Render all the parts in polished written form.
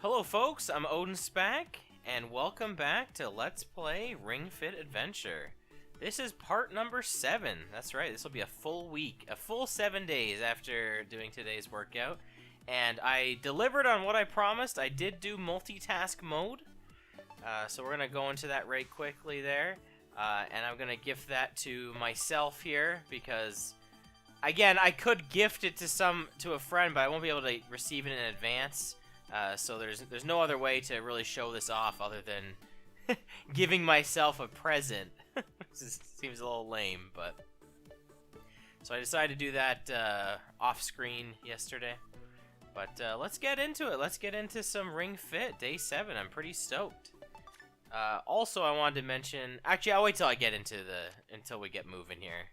Hello folks, I'm OdinSpack, and welcome back to Let's Play Ring Fit Adventure. This is part number 7. That's right, this will be a full week, a full 7 days after doing today's workout. And I delivered on what I promised. I did do multitask mode. So we're going to go into that right quickly there. And I'm going to gift that to myself here because, again, I could gift it to a friend, but I won't be able to receive it in advance. So there's no other way to really show this off other than giving myself a present. Seems a little lame, but so I decided to do that off screen yesterday. But let's get into it. Let's get into some Ring Fit Day 7. I'm pretty stoked. Also, I wanted to mention. Actually, I'll wait till I get into until we get moving here.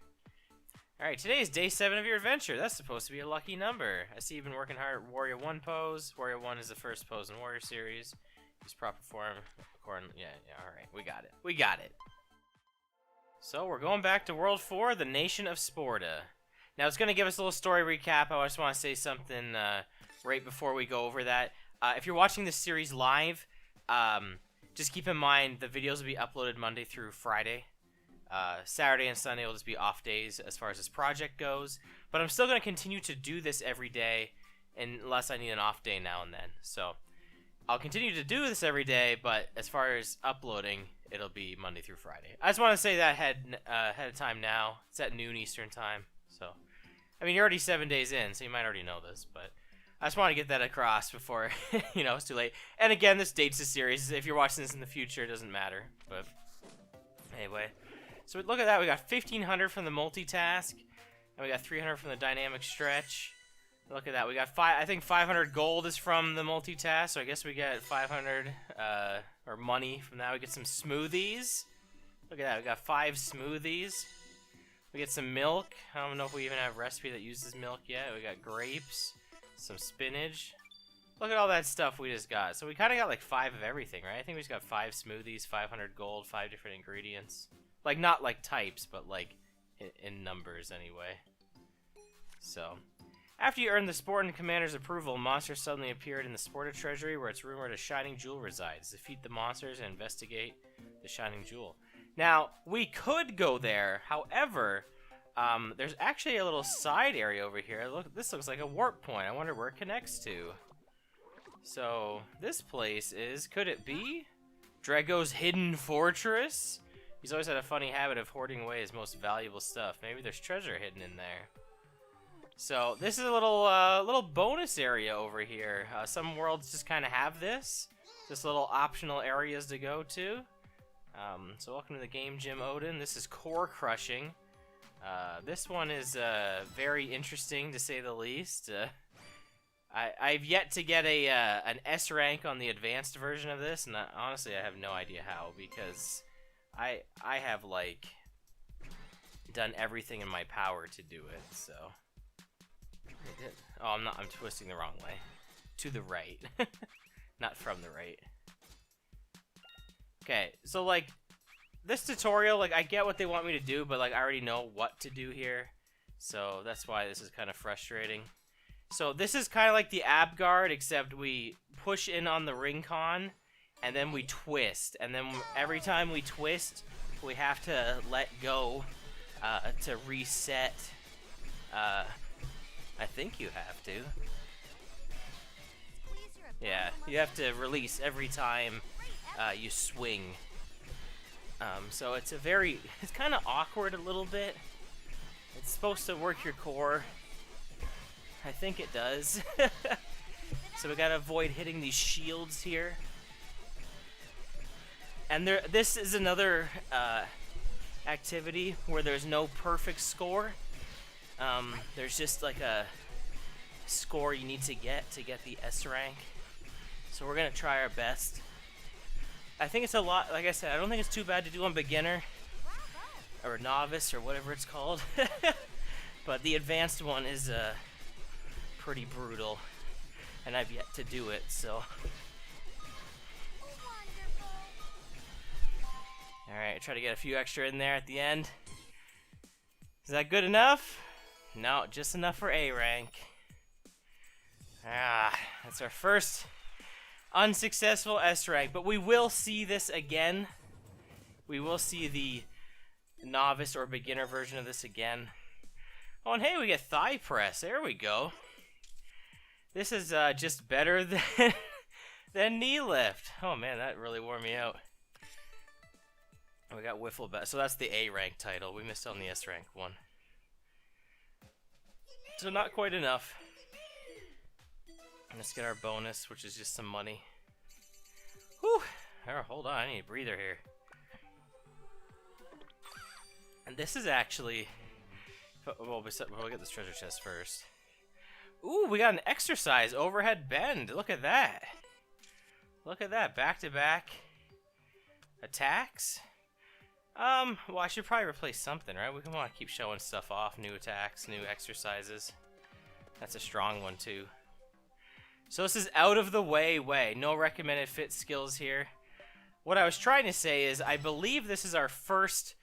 Alright, today is day 7 of your adventure. That's supposed to be a lucky number. I see you've been working hard at Warrior 1 pose. Warrior 1 is the first pose in Warrior series. Use proper form. Yeah, alright. We got it. We got it. So, we're going back to World 4, the Nation of Sporta. Now, it's going to give us a little story recap. I just want to say something right before we go over that. If you're watching this series live, just keep in mind the videos will be uploaded Monday through Friday. Saturday and Sunday will just be off days as far as this project goes. But I'm still going to continue to do this every day unless I need an off day now and then. So I'll continue to do this every day, but as far as uploading, it'll be Monday through Friday. I just want to say that ahead of time now. It's at noon Eastern time. So, I mean, you're already 7 days in, so you might already know this, but I just want to get that across before, it's too late. And again, this dates the series. If you're watching this in the future, it doesn't matter. But anyway. So look at that, we got 1,500 from the multitask, and we got 300 from the dynamic stretch. Look at that, we got I think 500 gold is from the multitask, so I guess we get 500 or money from that. We get some smoothies. Look at that, we got 5 smoothies. We get some milk. I don't know if we even have a recipe that uses milk yet. We got grapes, some spinach. Look at all that stuff we just got. So we kind of got like 5 of everything, right? I think we just got 5 smoothies, 500 gold, 5 different ingredients. Like, not like types, but like in numbers anyway. So, after you earned the Sportan commander's approval, monsters suddenly appeared in the Sporta Treasury where it's rumored a shining jewel resides. Defeat the monsters and investigate the shining jewel. Now, we could go there. However, there's actually a little side area over here. Look, this looks like a warp point. I wonder where it connects to. So, this place is, could it be Dragaux's hidden fortress? He's always had a funny habit of hoarding away his most valuable stuff. Maybe there's treasure hidden in there. So this is a little bonus area over here. Some worlds just kind of have this. Just little optional areas to go to. So welcome to the game, Jim Odin. This is core crushing. This one is very interesting to say the least. I've yet to get an S rank on the advanced version of this, and honestly I have no idea how, because I have, like, done everything in my power to do it, so. Oh, I'm twisting the wrong way. To the right. Not from the right. Okay, so, like, this tutorial, like, I get what they want me to do, but, like, I already know what to do here. So, that's why this is kind of frustrating. So, this is kind of like the ab guard, except we push in on the ring con, and then we twist, and then every time we twist, we have to let go to reset. I think you have to. Yeah, you have to release every time you swing. So it's it's kind of awkward a little bit. It's supposed to work your core. I think it does. So we gotta avoid hitting these shields here. And this is another activity where there's no perfect score. There's just like a score you need to get the S rank. So we're gonna try our best. I think it's a lot, like I said, I don't think it's too bad to do on beginner or novice or whatever it's called. But the advanced one is pretty brutal, and I've yet to do it, so. Alright, try to get a few extra in there at the end. Is that good enough? No, just enough for A rank. That's our first Unsuccessful S rank, but we will see this again. We will see the novice or beginner version of this again. Oh, and hey, we get thigh press. There we go. This is just better than knee lift. Oh man, that really wore me out. We got wiffle back. So that's the A rank title. We missed on the S rank one. So not quite enough. Let's get our bonus, which is just some money. Whew. Hold on, I need a breather here. And this is actually... Well, we'll get this treasure chest first. Ooh, we got an exercise overhead bend. Look at that. Look at that. Back-to-back attacks. Well, I should probably replace something, right? We want to keep showing stuff off. New attacks, new exercises. That's a strong one, too. So this is out of the way. No recommended fit skills here. What I was trying to say is I believe this is our first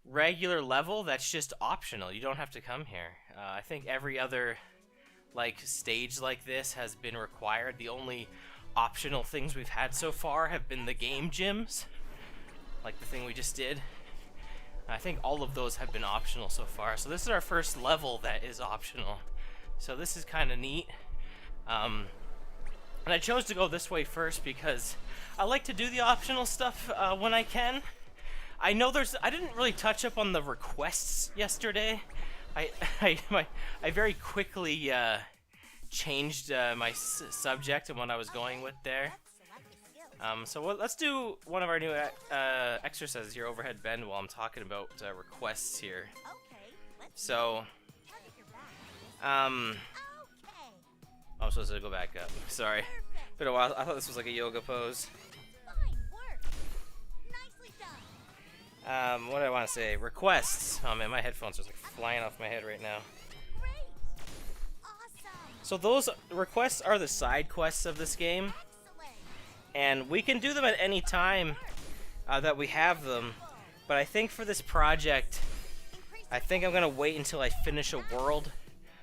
regular level that's just optional. You don't have to come here. I think every other stage like this has been required. The only optional things we've had so far have been the game gyms, like the thing we just did. I think all of those have been optional so far. So this is our first level that is optional. So this is kind of neat. And I chose to go this way first because I like to do the optional stuff when I can. I know I didn't really touch up on the requests yesterday. I very quickly changed my subject and what I was going with there. So let's do one of our new exercises here, overhead bend, while I'm talking about requests here. So, I'm supposed to go back up. Sorry. Been a while. I thought this was like a yoga pose. What do I want to say? Requests. Oh man, my headphones are like flying off my head right now. So those requests are the side quests of this game. And we can do them at any time that we have them. But I think for this project, I think I'm going to wait until I finish a world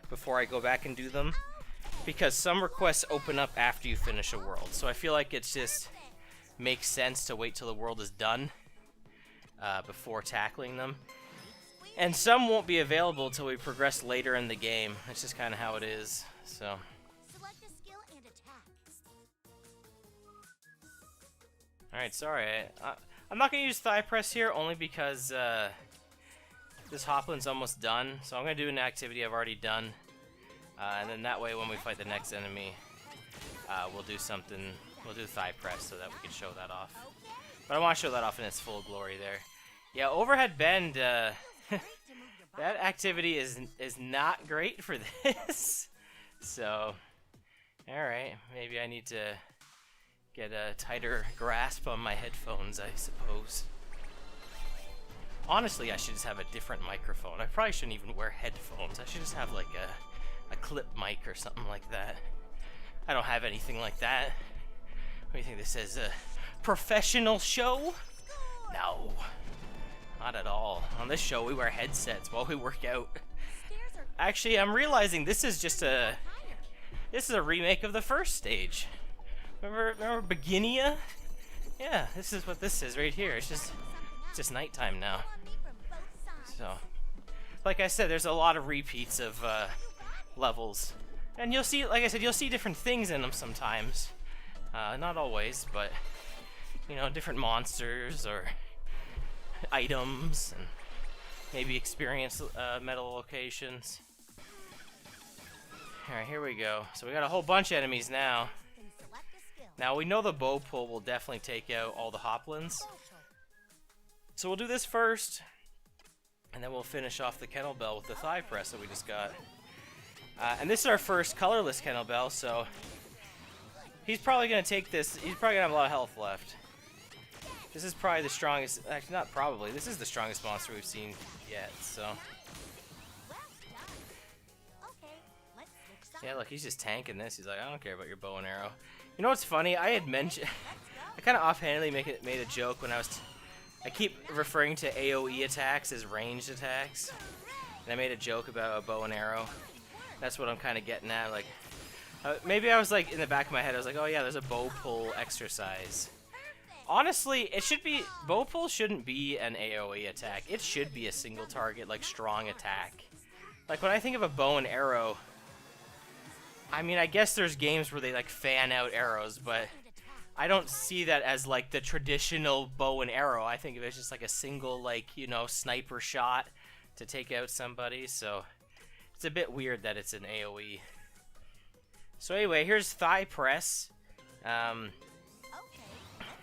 before I go back and do them. Because some requests open up after you finish a world. So I feel like it just makes sense to wait till the world is done before tackling them. And some won't be available until we progress later in the game. It's just kind of how it is. So. Alright, sorry. I'm not going to use thigh press here only because this Hoplin's almost done. So I'm going to do an activity I've already done. And then that way when we fight the next enemy, we'll do something, we'll do thigh press so that we can show that off. But I want to show that off in its full glory there. Yeah, overhead bend, that activity is not great for this. So, alright, maybe I need to get a tighter grasp on my headphones, I suppose. Honestly, I should just have a different microphone. I probably shouldn't even wear headphones. I should just have like a clip mic or something like that. I don't have anything like that. What do you think this is? A professional show? No. Not at all. On this show, we wear headsets while we work out. Actually, I'm realizing this is just a remake of the first stage. Remember Beginia? Yeah, this is what this is right here. It's just nighttime now. So, like I said, there's a lot of repeats of levels, and you'll see, like I said, you'll see different things in them sometimes. Not always, but you know, different monsters or items, and maybe experience metal locations. Alright, here we go. So we got a whole bunch of enemies now. Now we know the bow pull will definitely take out all the Hoplins. So we'll do this first, and then we'll finish off the kettlebell with the thigh press that we just got. And this is our first colorless kettlebell, so he's probably going to take this. He's probably going to have a lot of health left. This is probably the strongest, actually not probably, this is the strongest monster we've seen yet, so. Yeah, look, he's just tanking this. He's like, I don't care about your bow and arrow. You know what's funny? I had mentioned, I kind of offhandedly made a joke when I keep referring to AoE attacks as ranged attacks. And I made a joke about a bow and arrow. That's what I'm kind of getting at, like, Maybe I was like, in the back of my head, I was like, oh yeah, there's a bow pull exercise. Honestly, it should be, bow pull shouldn't be an AoE attack. It should be a single target, like, strong attack. Like, when I think of a bow and arrow, I mean, I guess there's games where they, like, fan out arrows, but I don't see that as, like, the traditional bow and arrow. I think of it as just, like, a single, like, you know, sniper shot to take out somebody, so it's a bit weird that it's an AoE. So anyway, here's thigh press.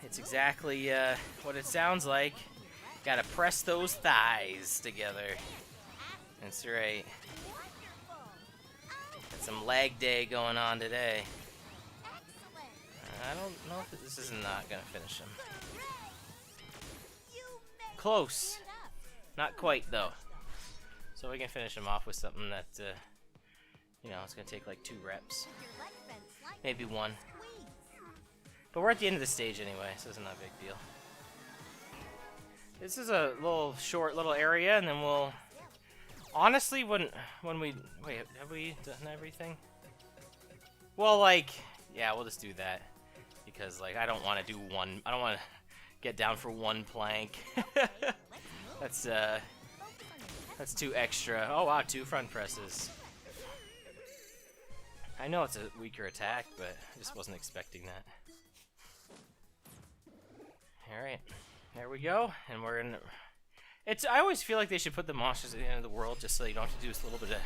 It's exactly what it sounds like. Gotta press those thighs together. That's right. Got some leg day going on today. I don't know if this is not gonna finish him. Close. Not quite though. So we can finish him off with something that, you know, it's gonna take like 2 reps. Maybe 1. But we're at the end of the stage anyway, so it's not a big deal. This is a little short little area, and then we'll... Honestly, when we... Wait, have we done everything? Well, like... Yeah, we'll just do that. Because, like, I don't want to do one... I don't want to get down for 1 plank. That's too extra. Oh, wow, 2 front presses. I know it's a weaker attack, but I just wasn't expecting that. Alright, there we go, and we're in... I always feel like they should put the monsters at the end of the world just so you don't have to do this little bit of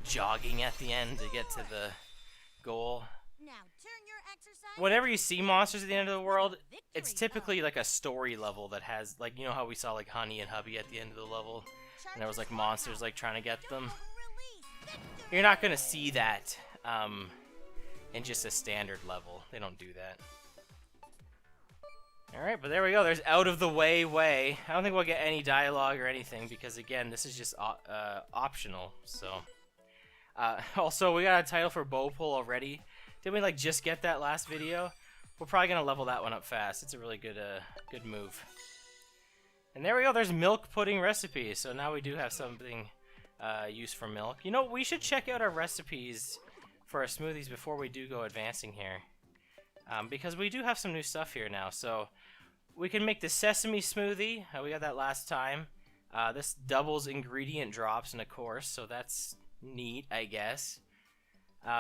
jogging at the end to get to the goal. Whenever you see monsters at the end of the world, it's typically like a story level that has, like, you know how we saw like Honey and Hubby at the end of the level, and there was like monsters like trying to get them? You're not gonna see that in just a standard level. They don't do that. Alright, but there we go. There's out of the way. I don't think we'll get any dialogue or anything because, again, this is just optional. So, also, we got a title for bow pull already. Didn't we, like, just get that last video? We're probably going to level that one up fast. It's a really good good move. And there we go. There's milk pudding recipe. So now we do have something used for milk. You know, we should check out our recipes for our smoothies before we do go advancing here. Because we do have some new stuff here now, so we can make the sesame smoothie. We got that last time. This doubles ingredient drops in a course, so that's neat, I guess.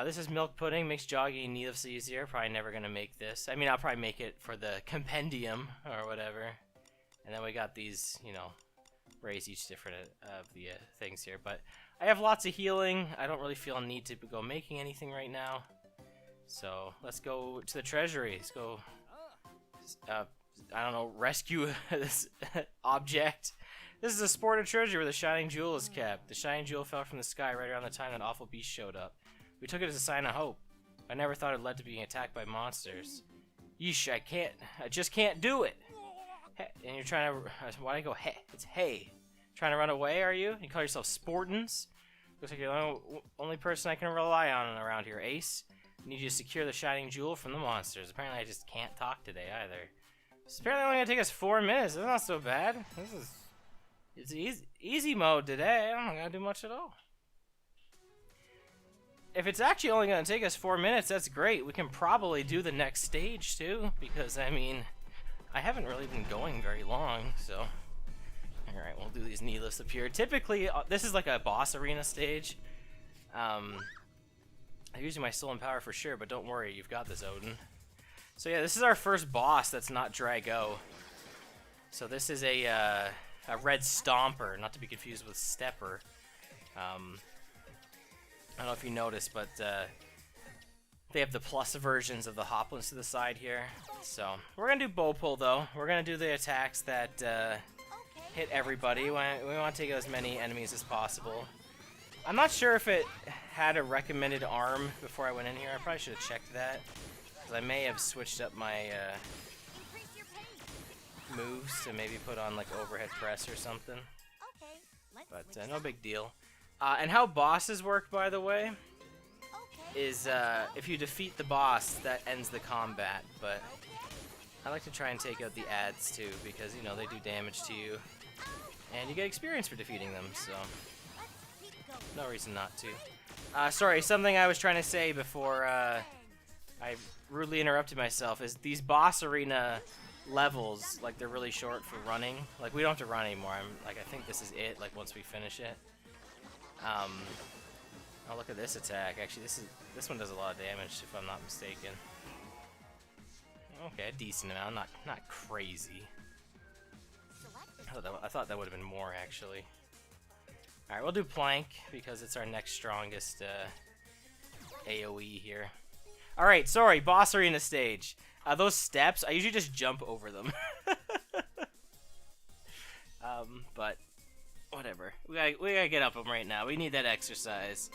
This is milk pudding, makes jogging needless easier. Probably never gonna make this. I mean, I'll probably make it for the compendium or whatever. And then we got these, you know, raise each different of the things here. But I have lots of healing. I don't really feel a need to go making anything right now. So, let's go to the Treasury. Let's go, I don't know, rescue this object. This is a Sporta treasure where the shining jewel is kept. The shining jewel fell from the sky right around the time that awful beast showed up. We took it as a sign of hope. I never thought it led to being attacked by monsters. Yeesh, I just can't do it. Hey, and you're trying to, why do I go hey? It's hey. Trying to run away, are you? You call yourself Sportans? Looks like you're the only person I can rely on around here, Ace. I need you to secure the shining jewel from the monsters. Apparently I just can't talk today either. It's apparently only gonna take us 4 minutes. That's not so bad. It's easy mode today. I'm not gonna do much at all. If it's actually only gonna take us 4 minutes, that's great. We can probably do the next stage too, because I mean, I haven't really been going very long, so. Alright, we'll do these needless up here. Typically, this is like a boss arena stage. I'm using my soul and power for sure, but don't worry, you've got this, Odin. So yeah, this is our first boss that's not Dragaux. So this is a red stomper, not to be confused with stepper. I don't know if you noticed, but they have the plus versions of the hoplins to the side here. So we're gonna do bow pull though. We're gonna do the attacks that hit everybody. We want to take out as many enemies as possible. I'm not sure if it had a recommended arm before I went in here. I probably should have checked that, because I may have switched up my moves to maybe put on like overhead press or something. But no big deal. And how bosses work, by the way, is if you defeat the boss, that ends the combat. But I like to try and take out the adds too, because you know they do damage to you, and you get experience for defeating them. So. No reason not to. Sorry, something I was trying to say before I rudely interrupted myself is these boss arena levels, like, they're really short for running. Like, we don't have to run anymore. I think this is it, like, once we finish it. Oh, look at this attack. Actually, this one does a lot of damage, if I'm not mistaken. Okay, a decent amount, not crazy. I thought that would have been more, actually. Alright, we'll do Plank, because it's our next strongest AoE here. Alright, sorry, boss arena stage. Those steps, I usually just jump over them. But whatever. We gotta get up them right now. We need that exercise.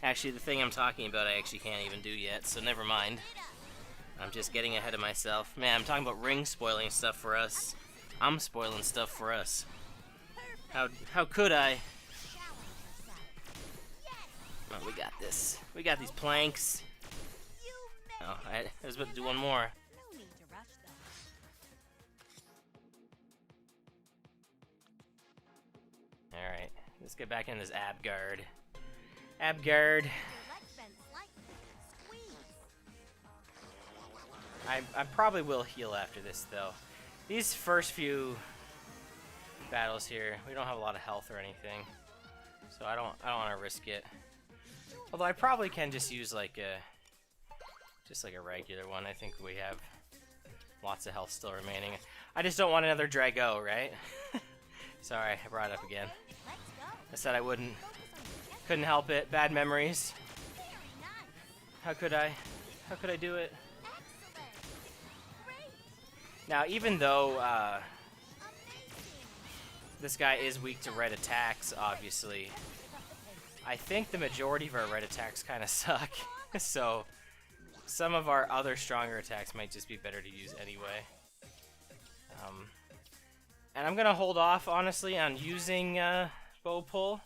Actually, the thing I'm talking about I actually can't even do yet, so never mind. I'm just getting ahead of myself. Man, I'm talking about ring spoiling stuff for us. I'm spoiling stuff for us. How could I? Oh, we got this. We got these planks. Oh, I was about to do one more. Alright, let's get back in this ab guard. Ab guard. I probably will heal after this, though. These first few battles here, we don't have a lot of health or anything, so I don't want to risk it. Although I probably can just use like a regular one. I think we have lots of health still remaining. I just don't want another Dragaux, right? Sorry, I brought it up again. I said I wouldn't. Couldn't help it. Bad memories. How could I? How could I do it? Now, even though this guy is weak to red attacks, obviously, I think the majority of our red attacks kind of suck. So, some of our other stronger attacks might just be better to use anyway. And I'm going to hold off, honestly, on using bow pull,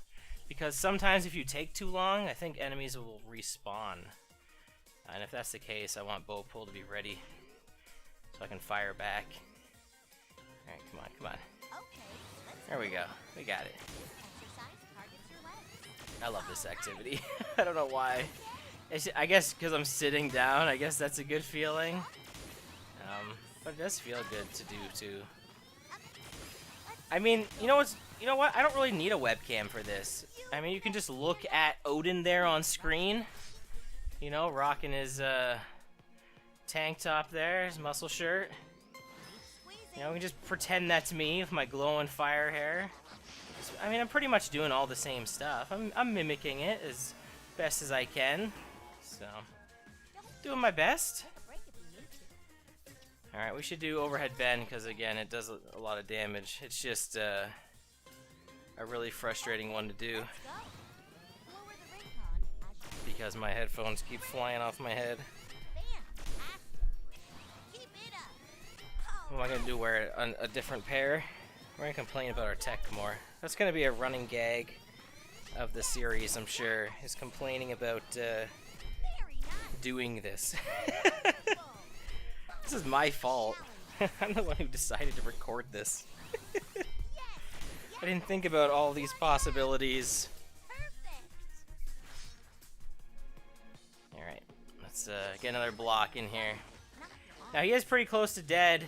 because sometimes if you take too long, I think enemies will respawn. And if that's the case, I want bow pull to be ready so I can fire back. Alright, come on, come on. There we go. We got it. I love this activity. I don't know why. I guess because I'm sitting down, I guess that's a good feeling. But it does feel good to do, too. I mean, you know what? I don't really need a webcam for this. I mean, you can just look at Odin there on screen. You know, rocking his tank top there, his muscle shirt. You know, we can just pretend that's me with my glowing fire hair. I mean, I'm pretty much doing all the same stuff. I'm mimicking it as best as I can. So, doing my best. Alright, we should do overhead bend because, again, it does a lot of damage. It's just a really frustrating one to do because my headphones keep flying off my head. What am I going to do, wear a different pair? We're going to complain about our tech more. That's going to be a running gag of the series, I'm sure, is complaining about doing this. This is my fault. I'm the one who decided to record this. I didn't think about all these possibilities. Alright, let's get another block in here. Now he is pretty close to dead.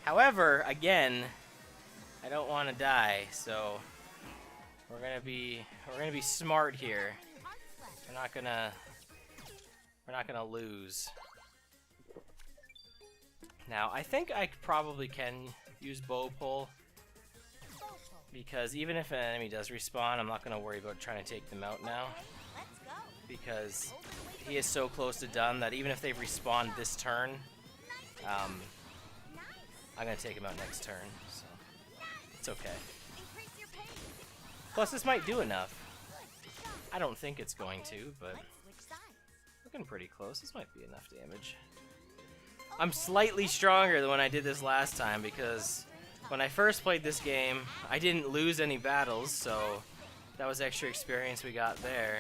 However, again, I don't want to die, so we're gonna be smart here. We're not gonna lose. Now I think I probably can use bow pull because even if an enemy does respawn, I'm not gonna worry about trying to take them out now because he is so close to done that even if they've respawned this turn, I'm gonna take him out next turn, so it's okay. Plus, this might do enough. I don't think it's going to, but looking pretty close. This might be enough damage. I'm slightly stronger than when I did this last time because when I first played this game, I didn't lose any battles, so that was extra experience we got there.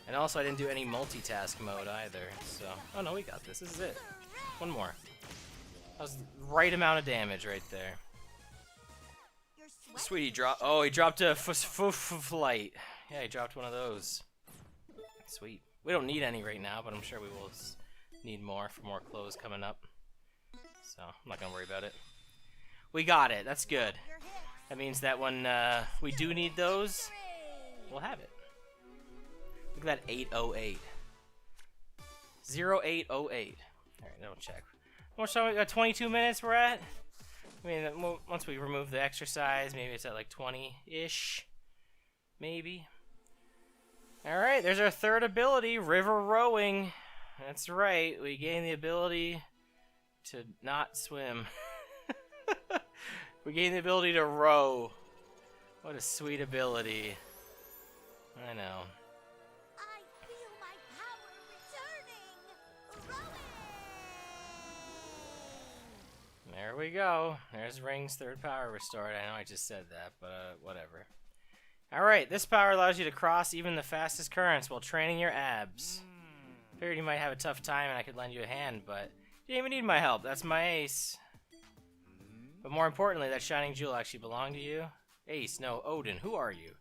And also, I didn't do any multitask mode either, so... Oh no, we got this. This is it. One more. That was the right amount of damage right there. Sweetie drop. Oh, he dropped a flight. Yeah, he dropped one of those. Sweet. We don't need any right now, but I'm sure we will need more for more clothes coming up. So I'm not gonna worry about it. We got it. That's good. That means that when we do need those, we'll have it. Look at that 808. 0808. Alright, that'll check. What time we got? 22 minutes we're at? I mean, once we remove the exercise, maybe it's at like 20-ish. Maybe. Alright, there's our third ability, river rowing. That's right, we gain the ability to not swim. We gain the ability to row. What a sweet ability. I know. I feel my power returning. Rowing. There we go. There's Ring's third power restored. I know I just said that, but whatever. Alright, this power allows you to cross even the fastest currents while training your abs. Figured you might have a tough time and I could lend you a hand, but you didn't even need my help. That's my ace. But more importantly, that shining jewel actually belonged to you? Ace, no, Odin, who are you?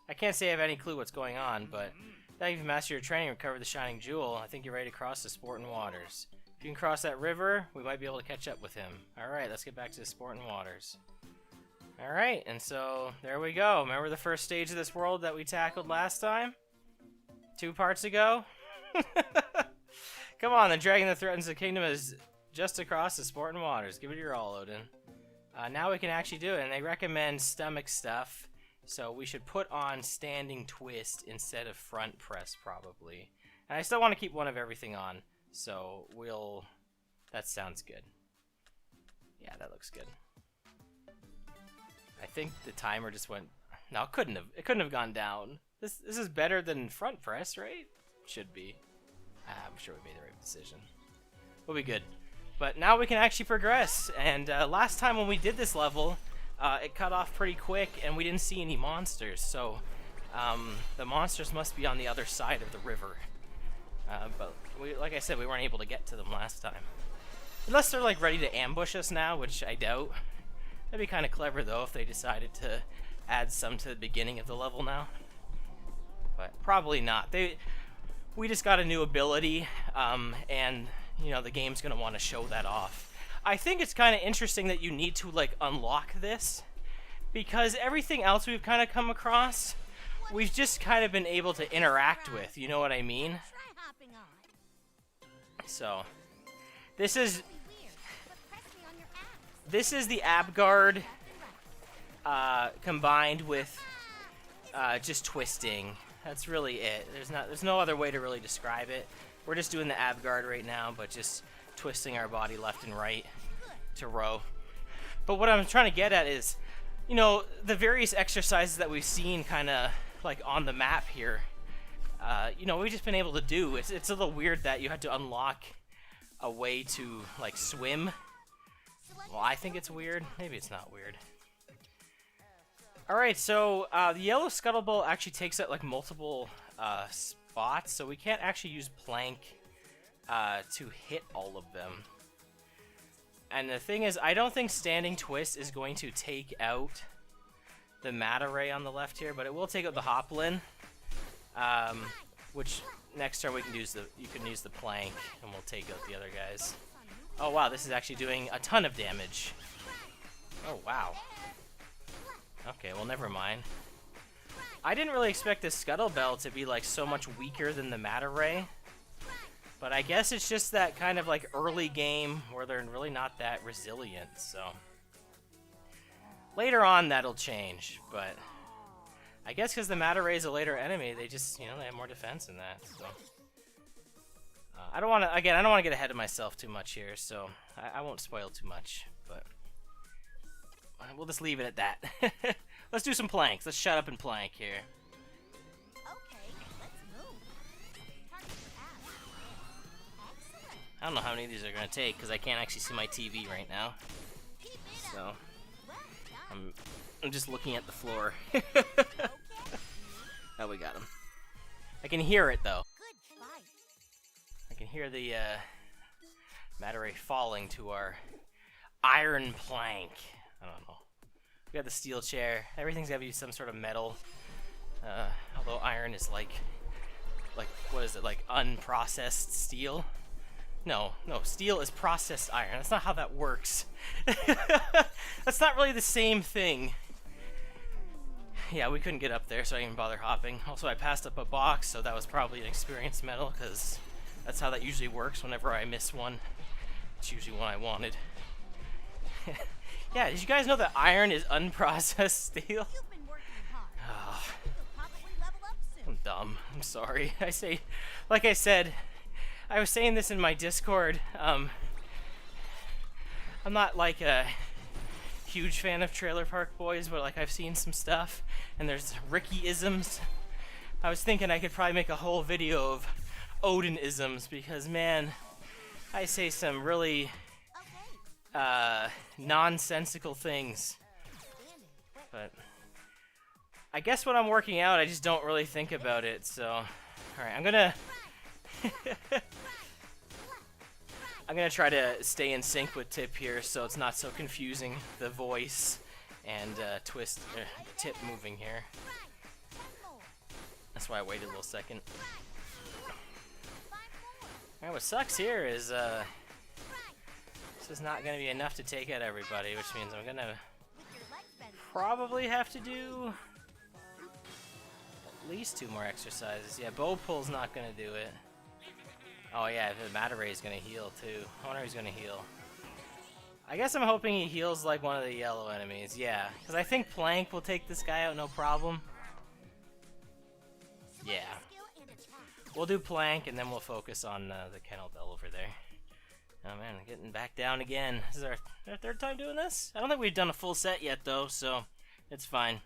I can't say I have any clue what's going on, but now you've mastered your training and recovered the shining jewel, I think you're ready to cross the Sportan waters. If you can cross that river, we might be able to catch up with him. Alright, let's get back to the Sportan waters. Alright, and so there we go. Remember the first stage of this world that we tackled last time? 2 parts ago? Come on, the dragon that threatens the kingdom is just across the Sportan waters. Give it your all, Odin. Now we can actually do it, and they recommend stomach stuff, so we should put on standing twist instead of front press, probably. And I still want to keep one of everything on, so we'll... That sounds good. Yeah, that looks good. I think the timer just went... No, it couldn't have gone down. This is better than front press, right? Should be. I'm sure we made the right decision. We'll be good. But now we can actually progress, and last time when we did this level, it cut off pretty quick, and we didn't see any monsters, so the monsters must be on the other side of the river. But like I said, we weren't able to get to them last time. Unless they're like ready to ambush us now, which I doubt. That'd be kind of clever though if they decided to add some to the beginning of the level now. But probably not. We just got a new ability, and you know, the game's gonna want to show that off. I think it's kind of interesting that you need to like unlock this, because everything else we've kind of come across, we've just kind of been able to interact with, you know what I mean? So, this is the ab guard combined with just twisting. That's really it. There's no other way to really describe it. We're just doing the ab guard right now, but just twisting our body left and right to row. But what I'm trying to get at is, you know, the various exercises that we've seen kind of like on the map here, you know, we've just been able to do. It's a little weird that you had to unlock a way to like swim. Well, I think it's weird. Maybe it's not weird. Alright, so the yellow scuttleball actually takes out like multiple spots, so we can't actually use plank to hit all of them. And the thing is, I don't think standing twist is going to take out the mata ray on the left here, but it will take out the hoplin, which next turn you can use the plank, and we'll take out the other guys. Oh wow, this is actually doing a ton of damage. Oh wow. Okay, well never mind. I didn't really expect this scuttlebell to be like so much weaker than the mata ray, but I guess it's just that kind of like early game where they're really not that resilient, so later on that'll change. But I guess because the mata ray is a later enemy, they just, you know, they have more defense in that. So I don't want to get ahead of myself too much here, so I won't spoil too much, but we'll just leave it at that. Let's do some planks. Let's shut up and plank here. Okay, let's move. I don't know how many of these are going to take because I can't actually see my TV right now. So I'm just looking at the floor. Oh, we got him. I can hear it though. Good fight. I can hear the mata ray falling to our iron plank. I don't know. We got the steel chair. Everything's gotta be some sort of metal. Although iron is like what is it, like unprocessed steel? No, steel is processed iron. That's not how that works. That's not really the same thing. Yeah, we couldn't get up there, so I didn't even bother hopping. Also, I passed up a box, so that was probably an experienced medal, because that's how that usually works whenever I miss one. It's usually one I wanted. Yeah, did you guys know that iron is unprocessed steel? You've been working hard. Oh, You'll probably level up soon. I'm dumb. I'm sorry. Like I said, I was saying this in my Discord. I'm not like a huge fan of Trailer Park Boys, but like I've seen some stuff, and there's Ricky-isms. I was thinking I could probably make a whole video of Odin-isms, because man, I say some really Okay. nonsensical things. Standing. But I guess when I'm working out, I just don't really think about it. So, all right, I'm gonna try to stay in sync with Tip here, so it's not so confusing, the voice and Tip moving here. That's why I waited a little second. All right, what sucks here is this is not gonna be enough to take out everybody, which means I'm gonna With your legs bent. probably have to do at least 2 more exercises. Yeah, bow pull's not gonna do it. Oh yeah, the Matter Ray is gonna heal too. I wonder if he's gonna heal. I guess I'm hoping he heals like one of the yellow enemies. Yeah, because I think Plank will take this guy out no problem. Yeah, Skill and attack. we'll do Plank and then we'll focus on the Kennel Bell over there. Oh man, getting back down again. This is our 3rd time doing this? I don't think we've done a full set yet though, so it's fine.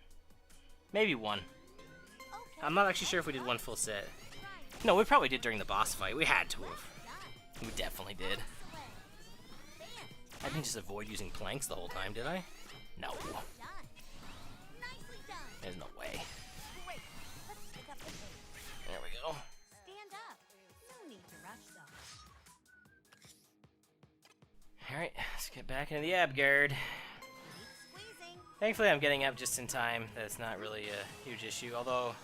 Maybe 1. Okay. I'm not actually sure if we did 1 full set. No, we probably did during the boss fight. We had to have. We definitely did. I didn't just avoid using planks the whole time, did I? No. Done. Nicely done. There's no way. Great. Let's pick up the pace. There we go. Stand up. No need to rush though. Alright, let's get back into the ab guard. Keep squeezing. Thankfully, I'm getting up just in time. That's not really a huge issue, although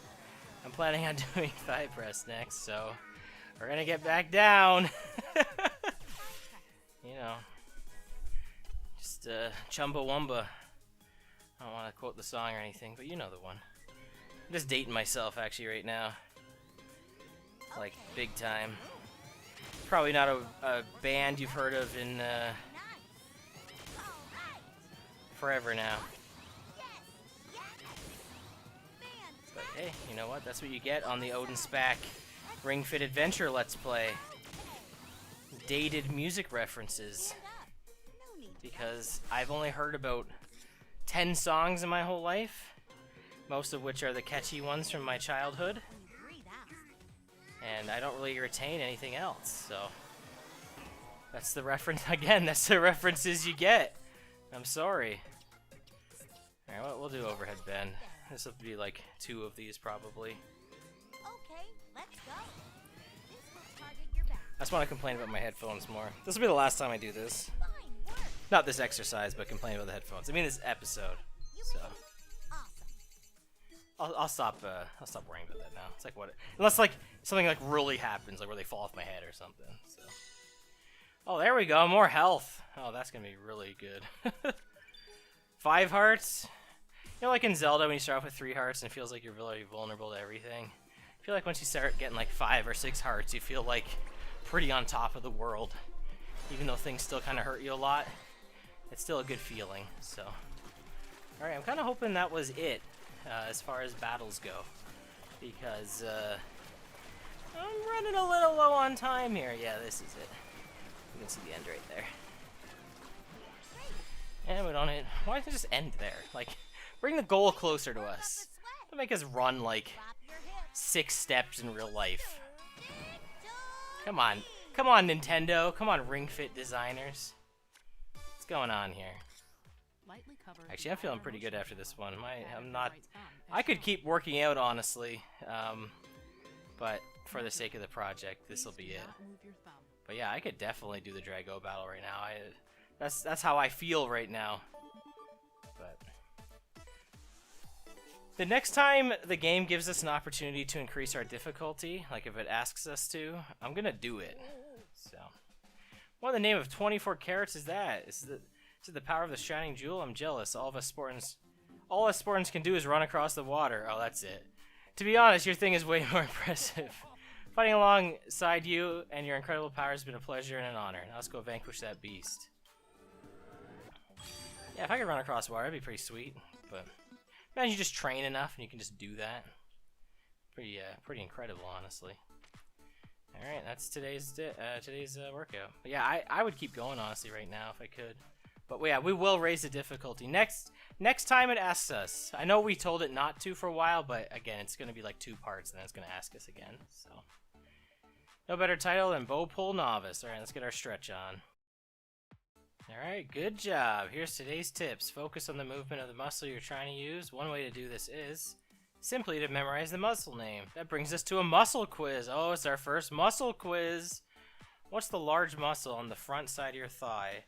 I'm planning on doing thigh press next, so we're gonna get back down. You know, just Chumbawamba. I don't want to quote the song or anything, but you know the one. I'm just dating myself actually right now, like big time. Probably not a band you've heard of in Nice. All right. forever now. Yes. Yes. But hey, you know what? That's what you get on the OdinSpack Ring Fit Adventure Let's Play. Dated music references. Stand up. No need to Because I've only heard about 10 songs in my whole life, most of which are the catchy ones from my childhood, when you breathe out. and I don't really retain anything else, so that's the reference. Again, that's the references you get. I'm sorry. Alright, well, we'll do overhead bend. This will be like 2 of these probably. Okay, let's go. This will target your back. I just want to complain about my headphones more. This will be the last time I do this. Fine work. Not this exercise, but complain about the headphones. I mean this episode. You So made it. Awesome. I'll stop worrying about that now. It's like what unless like something like really happens, like where they fall off my head or something. So oh, there we go, more health. Oh, that's gonna be really good. 5 hearts. You know, like in Zelda when you start off with 3 hearts and it feels like you're really vulnerable to everything. I feel like once you start getting like 5 or 6 hearts, you feel like pretty on top of the world. Even though things still kind of hurt you a lot, it's still a good feeling. So, all right, I'm kind of hoping that was it as far as battles go, because I'm running a little low on time here. Yeah, this is it. You can see the end right there. And we don't hit. Why doesn't it just end there? Like, bring the goal closer to Work up us. the sweat. Don't make us run like Drop your hips. 6 steps in real life. Victory. Come on. Come on, Nintendo. Come on, Ring Fit designers. What's going on here? Actually, I'm feeling pretty good after this one. I'm not. I could keep working out, honestly, but for the sake of the project, this will be it. But yeah, I could definitely do the Dragaux battle right now. That's how I feel right now. But The next time the game gives us an opportunity to increase our difficulty, like if it asks us to, I'm gonna do it. So, what in the name of 24 carats is that? Is it the power of the shining jewel? I'm jealous. All us Sportans can do is run across the water. Oh, that's it. To be honest, your thing is way more impressive. Fighting alongside you and your incredible power has been a pleasure and an honor. Now let's go vanquish that beast. Yeah, if I could run across water, that'd be pretty sweet. But imagine you just train enough and you can just do that. Pretty incredible, honestly. All right, that's today's workout. But yeah, I would keep going honestly right now if I could. But yeah, we will raise the difficulty next time it asks us. I know we told it not to for a while, but again, it's gonna be like 2 parts, and then it's gonna ask us again. So no better title than Bow Pull Novice. All right, let's get our stretch on. Alright, good job. Here's today's tips. Focus on the movement of the muscle you're trying to use. One way to do this is simply to memorize the muscle name. That brings us to a muscle quiz. Oh, it's our first muscle quiz. What's the large muscle on the front side of your thigh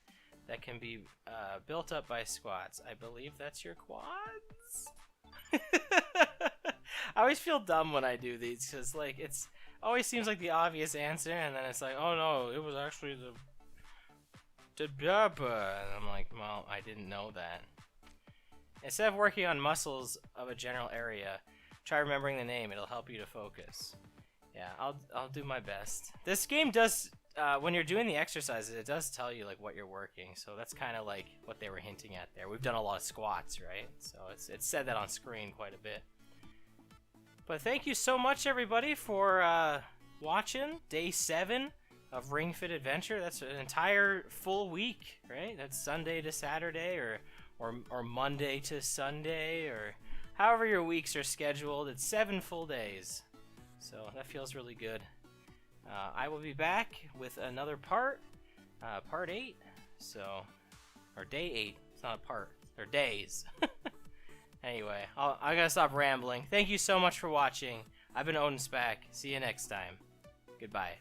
that can be built up by squats? I believe that's your quads? I always feel dumb when I do these because like it's always seems like the obvious answer, and then it's like, oh no, it was actually the and I'm like, well, I didn't know that. Instead of working on muscles of a general area, try remembering the name. It'll help you to focus. Yeah, I'll do my best. This game does, when you're doing the exercises, it does tell you like what you're working. So that's kind of like what they were hinting at there. We've done a lot of squats, right? So it's said that on screen quite a bit. But thank you so much, everybody, for watching day 7 of Ring Fit Adventure. That's an entire full week, right? That's Sunday to Saturday, or Monday to Sunday, or however your weeks are scheduled. It's 7 full days, so that feels really good. I will be back with another part 8. So, or day 8. It's not a part. They're days. Anyway, I gotta stop rambling. Thank you so much for watching. I've been OdinSpack. See you next time. Goodbye.